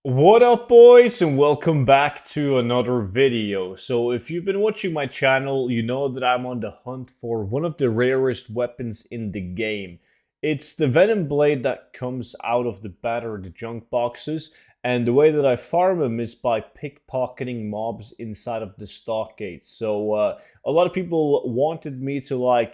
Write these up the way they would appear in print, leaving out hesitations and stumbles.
What up, boys, and welcome back to another video. So if you've been watching my channel, you know that I'm on the hunt for one of the rarest weapons in the game. It's the Venom Blade that comes out of the battered junk boxes, and the way that I farm them is by pickpocketing mobs inside of the stock gates. So a lot of people wanted me to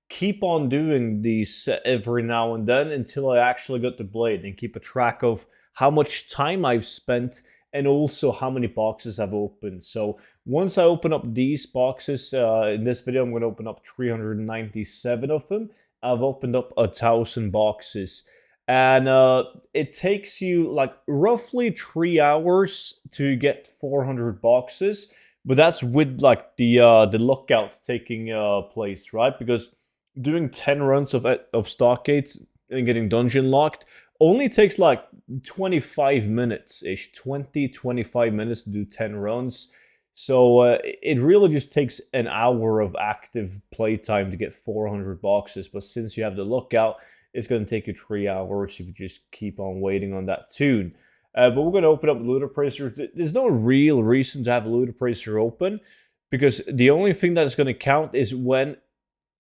keep on doing these every now and then until I actually got the blade and keep a track of how much time I've spent, and also how many boxes I've opened. So once I open up these boxes, in this video I'm going to open up 397 of them. I've opened up 1,000 boxes. And it takes you like roughly 3 hours to get 400 boxes. But that's with like the lookout taking place, right? Because doing 10 runs of stock gates and getting dungeon locked only takes like 25 minutes ish, 25 minutes to do 10 runs. So it really just takes an hour of active playtime to get 400 boxes. But since you have the lookout, it's going to take you 3 hours if you just keep on waiting on that tune. But we're going to open up Loot Appraiser. There's no real reason to have Loot Appraiser open, because the only thing that is going to count is when,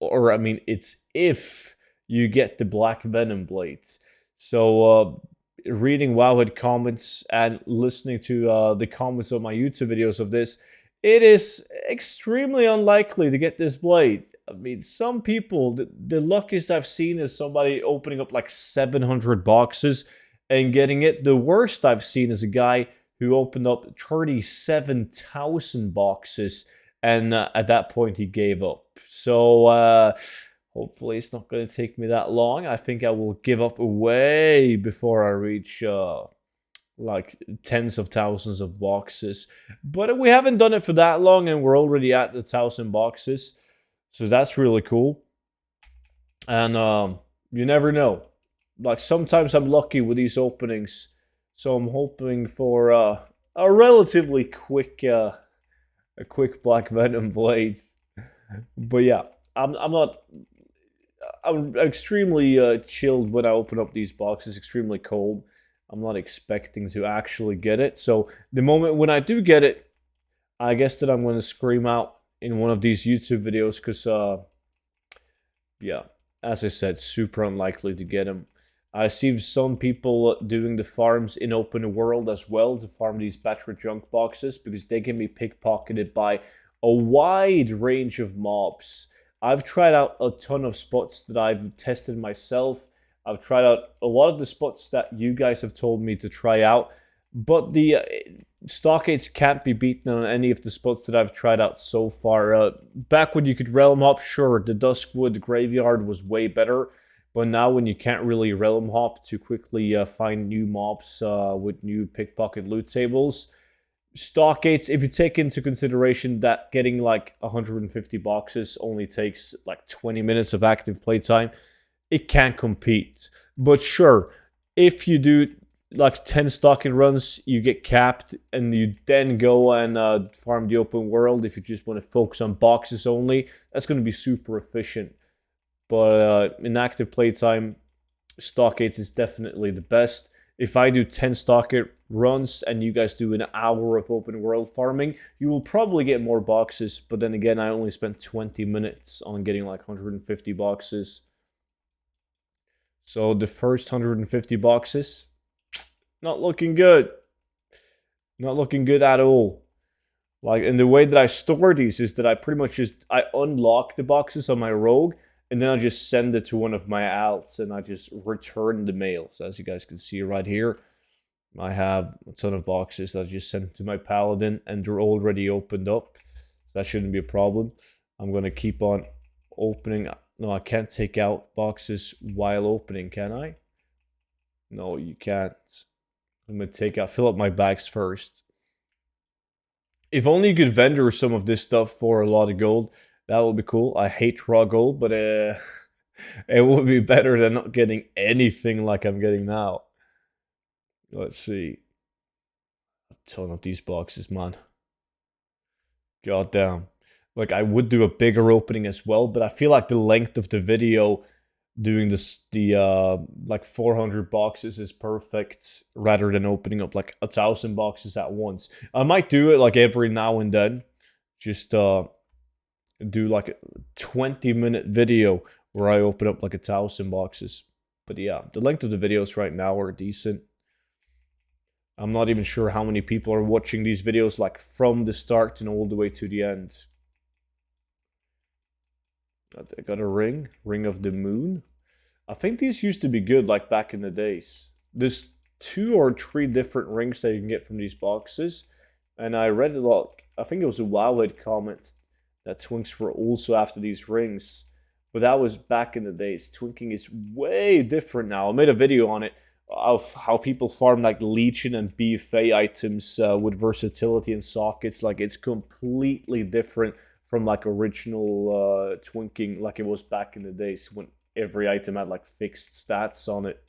or I mean, it's if you get the Black Venom Blades. So reading Wowhead comments and listening to the comments of my YouTube videos of this, it is extremely unlikely to get this blade. I mean, some people, the luckiest I've seen is somebody opening up like 700 boxes and getting it. The worst I've seen is a guy who opened up 37,000 boxes, and at that point he gave up. So hopefully it's not going to take me that long. I think I will give up way before I reach like tens of thousands of boxes. But we haven't done it for that long, and we're already at the 1,000 boxes. So that's really cool. And you never know. Like sometimes I'm lucky with these openings. So I'm hoping for a relatively quick Black Venom Blade. But yeah, I'm extremely chilled when I open up these boxes, extremely cold. I'm not expecting to actually get it. So the moment when I do get it, I guess that I'm going to scream out in one of these YouTube videos, because, yeah, as I said, super unlikely to get them. I see some people doing the farms in open world as well to farm these battery junk boxes, because they can be pickpocketed by a wide range of mobs. I've tried out a ton of spots that I've tested myself. I've tried out a lot of the spots that you guys have told me to try out, but the stockades can't be beaten on any of the spots that I've tried out so far. Back when you could realm hop, sure, the Duskwood Graveyard was way better, but now when you can't really realm hop to quickly find new mobs with new pickpocket loot tables, stockades, if you take into consideration that getting like 150 boxes only takes like 20 minutes of active playtime, it can't compete. But sure, if you do like 10 stockade runs, you get capped, and you then go and farm the open world. If you just want to focus on boxes only, that's going to be super efficient. But in active playtime, stockades is definitely the best. If I do 10 stockade runs and you guys do an hour of open world farming, you will probably get more boxes. But then again, I only spent 20 minutes on getting like 150 boxes. So the first 150 boxes, not looking good. Not looking good at all. Like, and the way that I store these is that I pretty much I unlock the boxes on my rogue, and then I just send it to one of my alts, and I just return the mail. So as you guys can see right here, I have a ton of boxes that I just sent to my paladin, and they're already opened up. So that shouldn't be a problem. I'm going to keep on opening. No, I can't take out boxes while opening, can I? No, you can't. I'm going to fill up my bags first. If only you could vendor some of this stuff for a lot of gold, that would be cool. I hate raw gold, but it would be better than not getting anything like I'm getting now. Let's see. A ton of these boxes, man. God damn. Like, I would do a bigger opening as well, but I feel like the length of the video doing the like 400 boxes is perfect rather than opening up like 1,000 boxes at once. I might do it like every now and then, just do like a 20-minute video where I open up like 1,000 boxes. But yeah, the length of the videos right now are decent. I'm not even sure how many people are watching these videos like from the start and all the way to the end. I got a ring of the moon. I think these used to be good like back in the days. There's 2 or 3 different rings that you can get from these boxes. And I read a lot, I think it was a Wowhead comment that Twinks were also after these rings. But that was back in the days. Twinking is way different now. I made a video on it of how people farm like Legion and BFA items with versatility and sockets. Like it's completely different from like original Twinking like it was back in the days when every item had like fixed stats on it.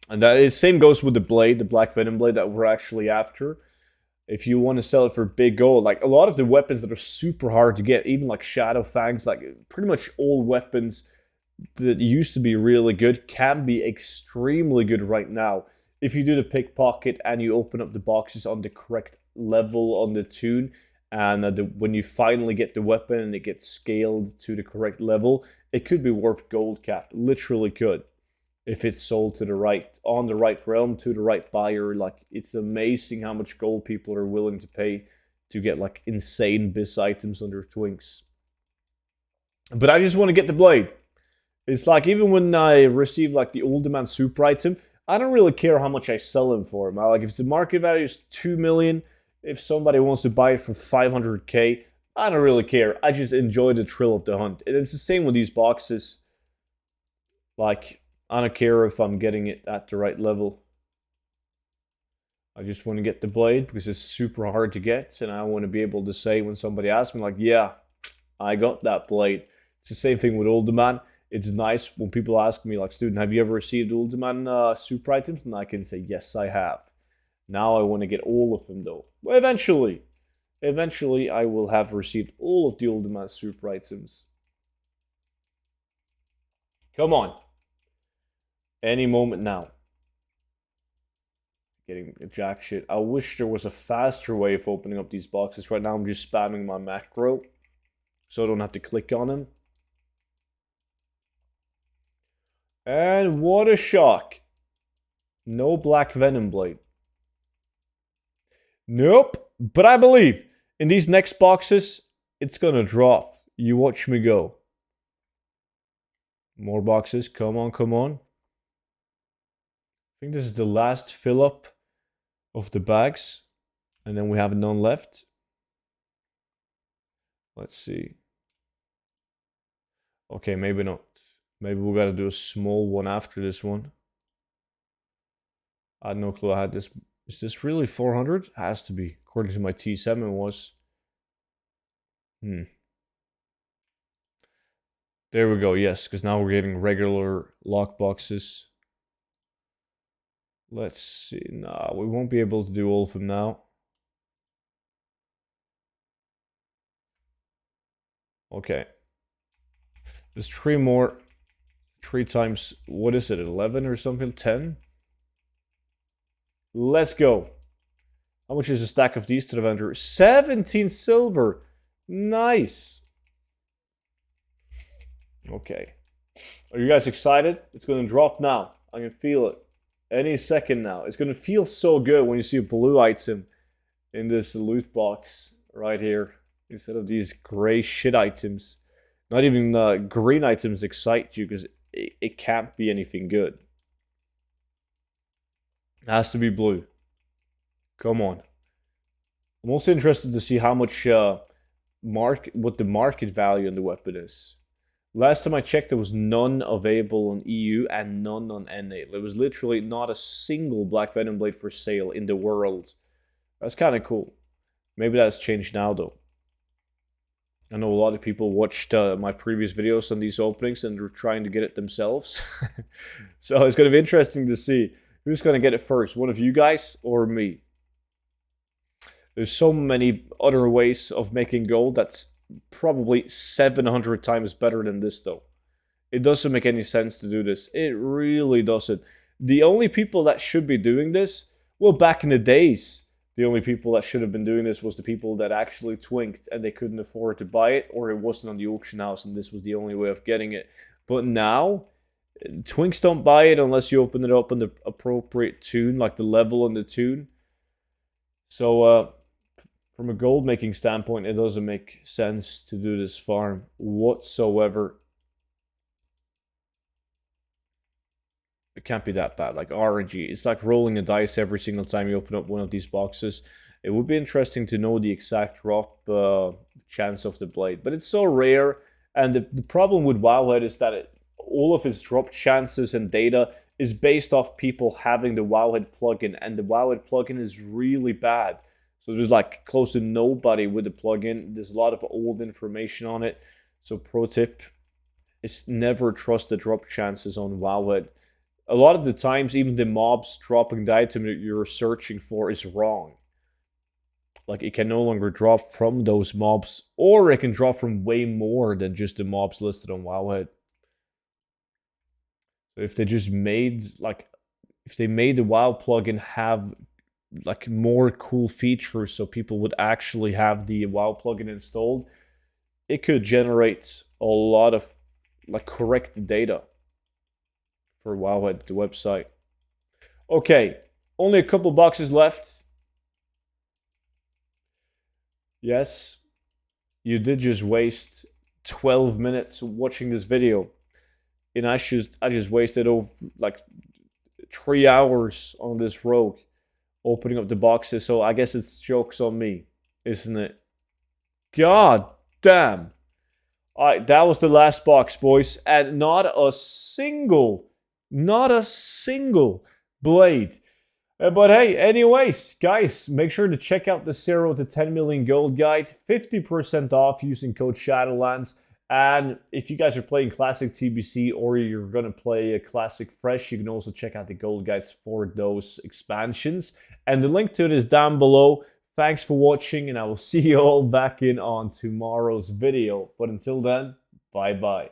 And that same goes with the blade, the Black Venom blade that we're actually after. If you want to sell it for big gold, like a lot of the weapons that are super hard to get, even like Shadow Fangs, like pretty much all weapons that used to be really good can be extremely good right now. If you do the pickpocket and you open up the boxes on the correct level on the tune, and when you finally get the weapon and it gets scaled to the correct level, it could be worth gold cap. Literally could. If it's sold to the right, on the right realm, to the right buyer. Like, it's amazing how much gold people are willing to pay to get like insane bis items under Twinks. But I just want to get the blade. It's like, even when I receive like the old demand super item, I don't really care how much I sell them for. Like, if the market value is 2 million, if somebody wants to buy it for 500k, I don't really care. I just enjoy the thrill of the hunt. And it's the same with these boxes. Like, I don't care if I'm getting it at the right level. I just want to get the blade because it's super hard to get. And I want to be able to say when somebody asks me, like, yeah, I got that blade. It's the same thing with Old Man. It's nice when people ask me, like, Studen, have you ever received Old Man super items? And I can say, yes, I have. Now I want to get all of them, though. Well, eventually. Eventually, I will have received all of the Old Man super items. Come on. Any moment now. Getting jack shit. I wish there was a faster way of opening up these boxes. Right now I'm just spamming my macro, so I don't have to click on them. And what a shock. No Black Venom blade. Nope. But I believe in these next boxes, it's gonna drop. You watch me go. More boxes. Come on, come on. I think this is the last fill up of the bags. And then we have none left. Let's see. Okay, maybe not. Maybe we gotta do a small one after this one. I had no clue I had this. Is this really 400? Has to be. According to my T7 was. There we go, yes, because now we're getting regular lock boxes. Let's see. Nah, we won't be able to do all of them now. Okay. There's 3 more. 3 times, what is it, 11 or something? 10? Let's go. How much is a stack of these to the vendor? 17 silver. Nice. Okay. Are you guys excited? It's going to drop now. I can feel it. Any second now. It's going to feel so good when you see a blue item in this loot box right here. Instead of these gray shit items. Not even green items excite you because it can't be anything good. It has to be blue. Come on. I'm also interested to see how much what the market value on the weapon is. Last time I checked, there was none available on EU and none on NA. There was literally not a single Black Venom blade for sale in the world. That's kind of cool. Maybe that's changed now, though. I know a lot of people watched my previous videos on these openings and they're trying to get it themselves. So it's going to be interesting to see who's going to get it first. One of you guys or me? There's so many other ways of making gold that's probably 700 times better than this, though. It doesn't make any sense to do this. It really doesn't. The only people that should be doing this, well, back in the days, the only people that should have been doing this was the people that actually twinked and they couldn't afford to buy it, or it wasn't on the auction house and this was the only way of getting it. But now, twinks don't buy it unless you open it up in the appropriate tune, like the level on the tune. So, from a gold making standpoint, it doesn't make sense to do this farm whatsoever. It can't be that bad. Like RNG, it's like rolling the dice every single time you open up one of these boxes. It would be interesting to know the exact drop chance of the blade, but it's so rare. And the problem with Wowhead is that all of its drop chances and data is based off people having the Wowhead plugin, and the Wowhead plugin is really bad. So there's like close to nobody with the plugin. There's a lot of old information on it. So pro tip is never trust the drop chances on Wowhead. A lot of the times, even the mobs dropping the item that you're searching for is wrong. Like, it can no longer drop from those mobs, or it can drop from way more than just the mobs listed on Wowhead. So if they just made, like, if they made the WoW plugin have, like, more cool features so people would actually have the WoW plugin installed, it could generate a lot of, like, correct data for Wowhead, the website. Okay, only a couple boxes left. Yes, you did just waste 12 minutes watching this video. And I just wasted over like 3 hours on this rogue opening up the boxes. So I guess it's jokes on me, isn't it? God damn. Alright, that was the last box, boys. And not a single blade. But hey, anyways, guys, make sure to check out the 0 to 10 million gold guide. 50% off using code Shadowlands. And if you guys are playing Classic TBC or you're going to play a Classic Fresh, you can also check out the gold guides for those expansions. And the link to it is down below. Thanks for watching, and I will see you all back in on tomorrow's video. But until then, bye-bye.